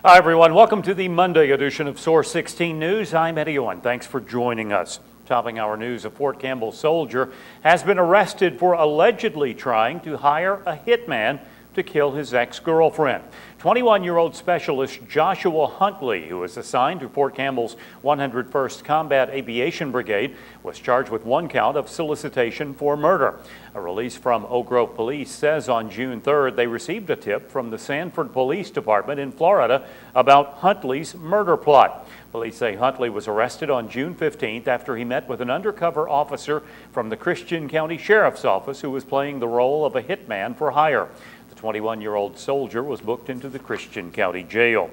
Hi, everyone. Welcome to the Monday edition of Source 16 News. I'm Eddie Owen. Thanks for joining us. Topping our news, a Fort Campbell soldier has been arrested for allegedly trying to hire a hitman to kill his ex-girlfriend. 21-year-old specialist Joshua Huntley, who was assigned to Fort Campbell's 101st Combat Aviation Brigade, was charged with one count of solicitation for murder. A release from Oak Grove Police says on June 3rd they received a tip from the Sanford Police Department in Florida about Huntley's murder plot. Police say Huntley was arrested on June 15th after he met with an undercover officer from the Christian County Sheriff's Office who was playing the role of a hitman for hire. The 21-year-old soldier was booked into the Christian County Jail.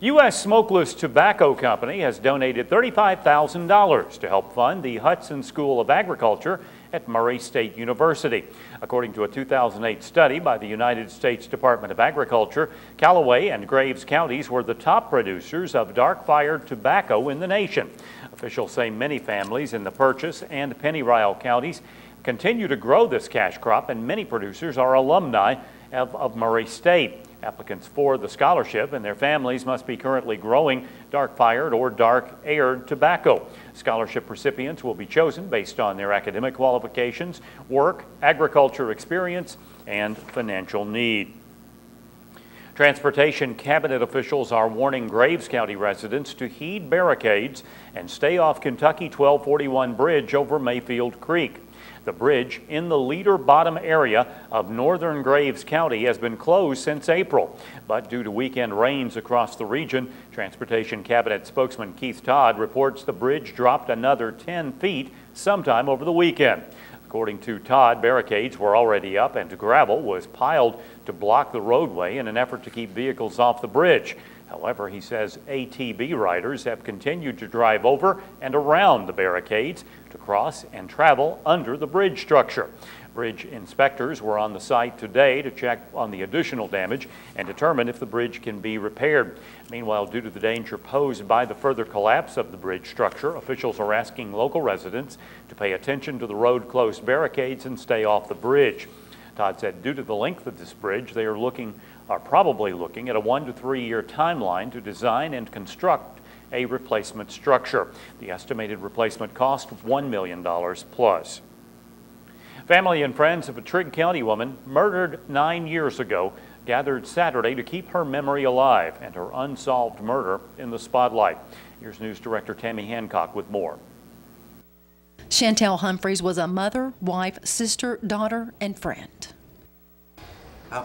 U.S. Smokeless Tobacco Company has donated $35,000 to help fund the Hudson School of Agriculture at Murray State University. According to a 2008 study by the United States Department of Agriculture, Callaway and Graves counties were the top producers of dark-fired tobacco in the nation. Officials say many families in the Purchase and Pennyrile counties continue to grow this cash crop, and many producers are alumni of Murray State. Applicants for the scholarship and their families must be currently growing dark-fired or dark-aired tobacco. Scholarship recipients will be chosen based on their academic qualifications, work, agriculture experience, and financial need. Transportation cabinet officials are warning Graves County residents to heed barricades and stay off Kentucky 1241 bridge over Mayfield Creek. The bridge in the Leader Bottom area of northern Graves County has been closed since April, but due to weekend rains across the region, Transportation Cabinet spokesman Keith Todd reports the bridge dropped another 10 feet sometime over the weekend. According to Todd, barricades were already up and gravel was piled to block the roadway in an effort to keep vehicles off the bridge. However, he says ATV riders have continued to drive over and around the barricades to cross and travel under the bridge structure. Bridge inspectors were on the site today to check on the additional damage and determine if the bridge can be repaired. Meanwhile, due to the danger posed by the further collapse of the bridge structure, officials are asking local residents to pay attention to the road-closed barricades and stay off the bridge. Todd said due to the length of this bridge, they are probably looking at a 1 to 3 year timeline to design and construct a replacement structure. The estimated replacement cost $1 million plus. Family and friends of a Trigg County woman murdered 9 years ago gathered Saturday to keep her memory alive and her unsolved murder in the spotlight. Here's News Director Tammy Hancock with more. Chantel Humphreys was a mother, wife, sister, daughter, and friend.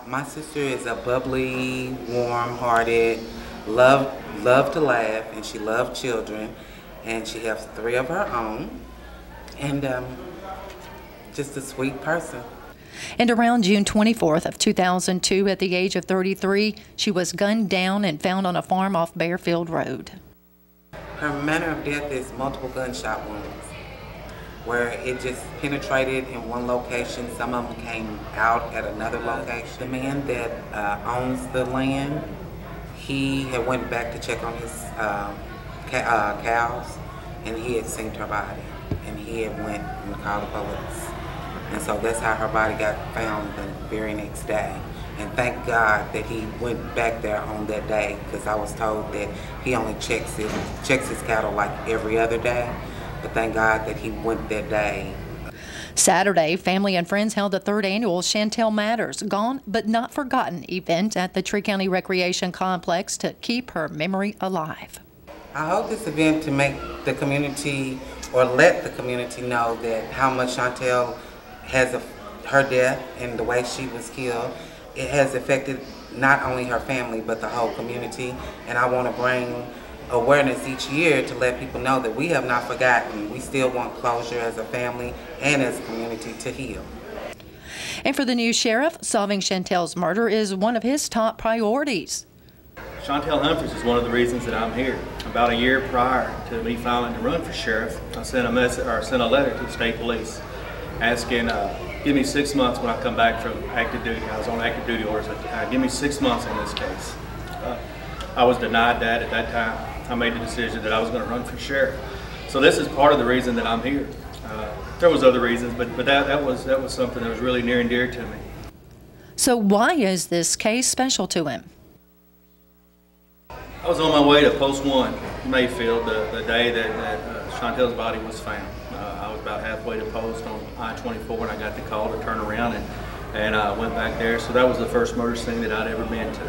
My sister is a bubbly, warm-hearted, love to laugh, and she loved children, and she has 3 of her own, and just a sweet person. And around June 24th of 2002, at the age of 33, she was gunned down and found on a farm off Bearfield Road. Her manner of death is multiple gunshot wounds, where it just penetrated in one location. Some of them came out at another location. The man that owns the land, he had went back to check on his cows, and he had seen her body, and he had went and called the police. And so that's how her body got found the very next day. And thank God that he went back there on that day, because I was told that he only checks his cattle like every other day. But thank God that he went that day. Saturday, family and friends held the 3rd annual Chantel Matters Gone But Not Forgotten event at the Trigg County Recreation Complex to keep her memory alive. I hope this event to make the community, or let the community know that how much Chantel has her death and the way she was killed, it has affected not only her family but the whole community. And I want to bring awareness each year to let people know that we have not forgotten. We still want closure as a family and as a community to heal. And for the new sheriff, solving Chantel's murder is one of his top priorities. Chantel Humphreys is one of the reasons that I'm here. About a year prior to me filing to run for sheriff, I sent a letter to the state police asking, give me 6 months when I come back from active duty. I was on active duty orders at the time. Give me 6 months in this case. I was denied that at that time. I made the decision that I was going to run for sheriff. So this is part of the reason that I'm here. There was other reasons, but that was something that was really near and dear to me. So why is this case special to him? I was on my way to Post 1, Mayfield, the day that Chantel's body was found. I was about halfway to Post on I-24 and I got the call to turn around and I went back there. So that was the first murder scene that I'd ever been to.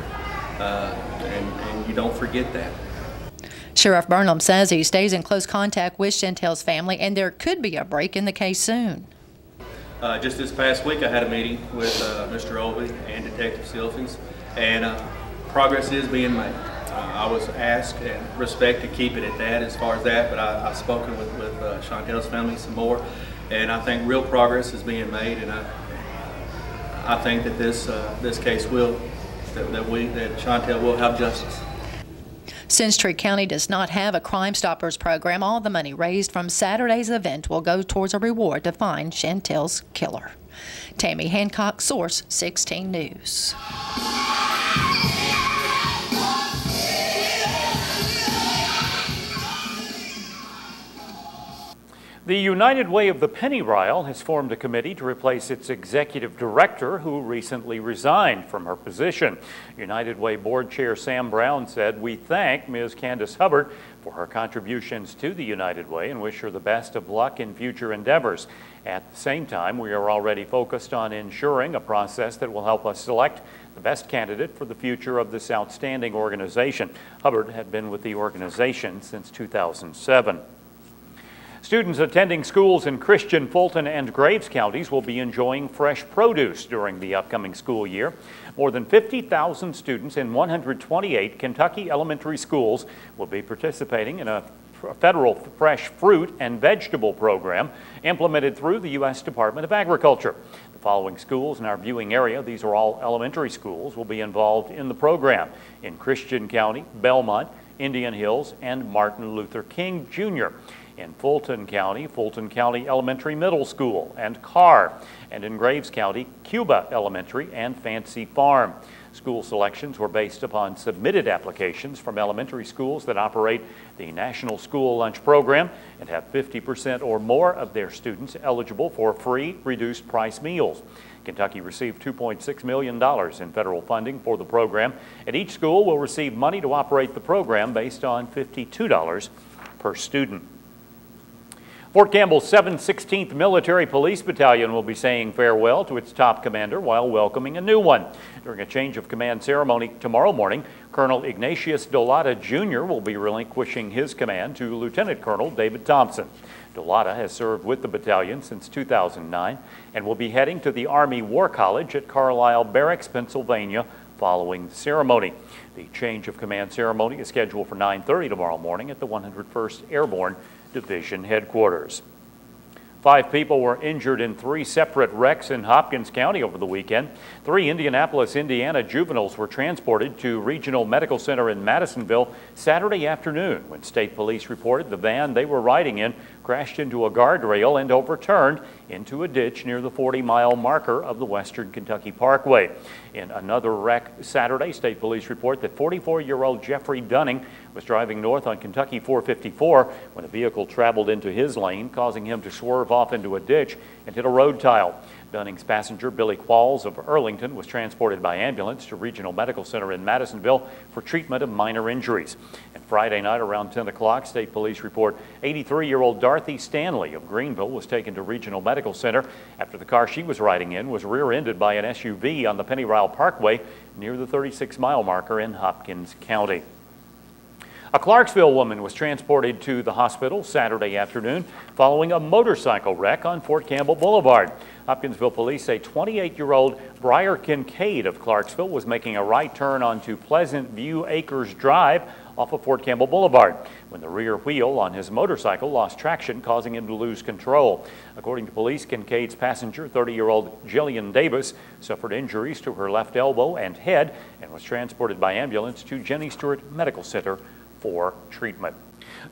And you don't forget that. Sheriff Burnham says he stays in close contact with Chantel's family and there could be a break in the case soon. Just this past week I had a meeting with Mr. Olvey and Detective Silfies, and progress is being made. I was asked and respect to keep it at that as far as that, but I've spoken with Chantel's family some more, and I think real progress is being made, and I think that this case will, that Chantel will have justice. Since Tree County does not have a Crime Stoppers program, all the money raised from Saturday's event will go towards a reward to find Chantel's killer. Tammy Hancock, Source 16 News. The United Way of the Pennyrile has formed a committee to replace its executive director, who recently resigned from her position. United Way Board Chair Sam Brown said, "We thank Ms. Candace Hubbard for her contributions to the United Way and wish her the best of luck in future endeavors. At the same time, we are already focused on ensuring a process that will help us select the best candidate for the future of this outstanding organization." Hubbard had been with the organization since 2007. Students attending schools in Christian, Fulton, and Graves counties will be enjoying fresh produce during the upcoming school year. More than 50,000 students in 128 Kentucky elementary schools will be participating in a federal fresh fruit and vegetable program implemented through the U.S. Department of Agriculture. The following schools in our viewing area, these are all elementary schools, will be involved in the program: in Christian County, Belmont, Indian Hills, and Martin Luther King Jr. In Fulton County Elementary Middle School and Carr, and in Graves County, Cuba Elementary and Fancy Farm. School selections were based upon submitted applications from elementary schools that operate the National School Lunch Program and have 50% or more of their students eligible for free reduced price meals. Kentucky received $2.6 million in federal funding for the program, and each school will receive money to operate the program based on $52 per student. Fort Campbell's 716th Military Police Battalion will be saying farewell to its top commander while welcoming a new one. During a change of command ceremony tomorrow morning, Colonel Ignatius Dolata Jr. will be relinquishing his command to Lieutenant Colonel David Thompson. Dolata has served with the battalion since 2009 and will be heading to the Army War College at Carlisle Barracks, Pennsylvania, following the ceremony. The change of command ceremony is scheduled for 9:30 tomorrow morning at the 101st Airborne Division headquarters. 5 people were injured in 3 separate wrecks in Hopkins County over the weekend. 3 Indianapolis, Indiana juveniles were transported to Regional Medical Center in Madisonville Saturday afternoon when state police reported the van they were riding in crashed into a guardrail and overturned into a ditch near the 40-mile marker of the Western Kentucky Parkway. In another wreck Saturday, state police report that 44-year-old Jeffrey Dunning was driving north on Kentucky 454 when a vehicle traveled into his lane, causing him to swerve off into a ditch and hit a road tile. Dunning's passenger, Billy Qualls of Earlington, was transported by ambulance to Regional Medical Center in Madisonville for treatment of minor injuries. And Friday night around 10 o'clock, state police report 83-year-old Dorothy Stanley of Greenville was taken to Regional Medical Center after the car she was riding in was rear-ended by an SUV on the Pennyrile Parkway near the 36-mile marker in Hopkins County. A Clarksville woman was transported to the hospital Saturday afternoon following a motorcycle wreck on Fort Campbell Boulevard. Hopkinsville police say 28-year-old Briar Kincaid of Clarksville was making a right turn onto Pleasant View Acres Drive off of Fort Campbell Boulevard when the rear wheel on his motorcycle lost traction, causing him to lose control. According to police, Kincaid's passenger, 30-year-old Jillian Davis, suffered injuries to her left elbow and head and was transported by ambulance to Jenny Stewart Medical Center for treatment.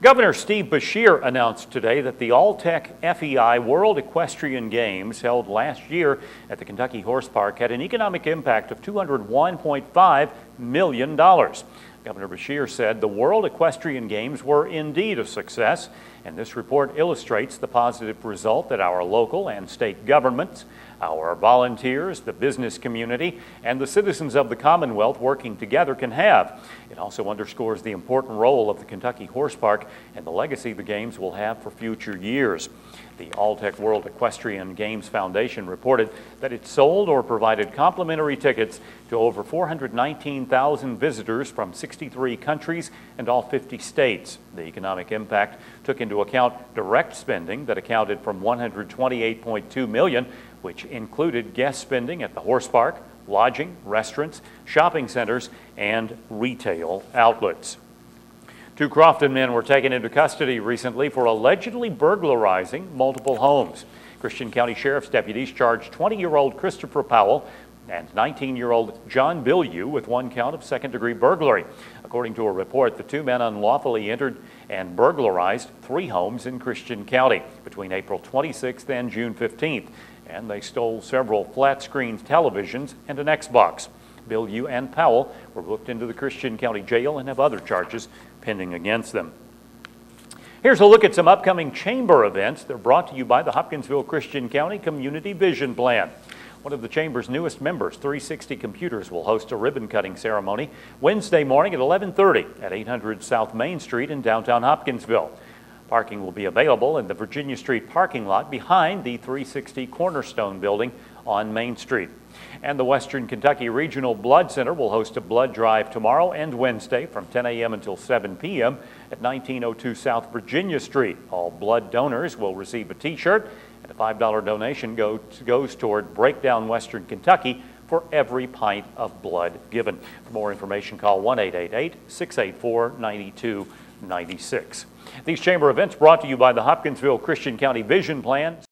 Governor Steve Beshear announced today that the All-Tech FEI World Equestrian Games held last year at the Kentucky Horse Park had an economic impact of $201.5 million. Governor Beshear said the World Equestrian Games were indeed a success, and this report illustrates the positive result that our local and state governments our volunteers, the business community, and the citizens of the Commonwealth working together can have. It also underscores the important role of the Kentucky Horse Park and the legacy the Games will have for future years. The Alltech World Equestrian Games Foundation reported that it sold or provided complimentary tickets to over 419,000 visitors from 63 countries and all 50 states. The economic impact took into account direct spending that accounted for $128.2 million, which included guest spending at the horse park, lodging, restaurants, shopping centers, and retail outlets. 2 Crofton men were taken into custody recently for allegedly burglarizing multiple homes. Christian County Sheriff's deputies charged 20-year-old Christopher Powell and 19-year-old John Bilyeu with 1 count of second-degree burglary. According to a report, the 2 men unlawfully entered and burglarized 3 homes in Christian County between April 26th and June 15th, and they stole several flat-screen televisions and an Xbox. Bilyeu and Powell were booked into the Christian County Jail and have other charges pending against them. Here's a look at some upcoming chamber events. They're brought to you by the Hopkinsville Christian County Community Vision Plan. One of the chamber's newest members, 360 Computers, will host a ribbon-cutting ceremony Wednesday morning at 11:30 at 800 South Main Street in downtown Hopkinsville. Parking will be available in the Virginia Street parking lot behind the 360 Cornerstone building on Main Street. And the Western Kentucky Regional Blood Center will host a blood drive tomorrow and Wednesday from 10 a.m. until 7 p.m. at 1902 South Virginia Street. All blood donors will receive a T-shirt, and a $5 donation goes toward Breakdown Western Kentucky for every pint of blood given. For more information, call 1-888-684-9296. These chamber events brought to you by the Hopkinsville Christian County Vision Plan.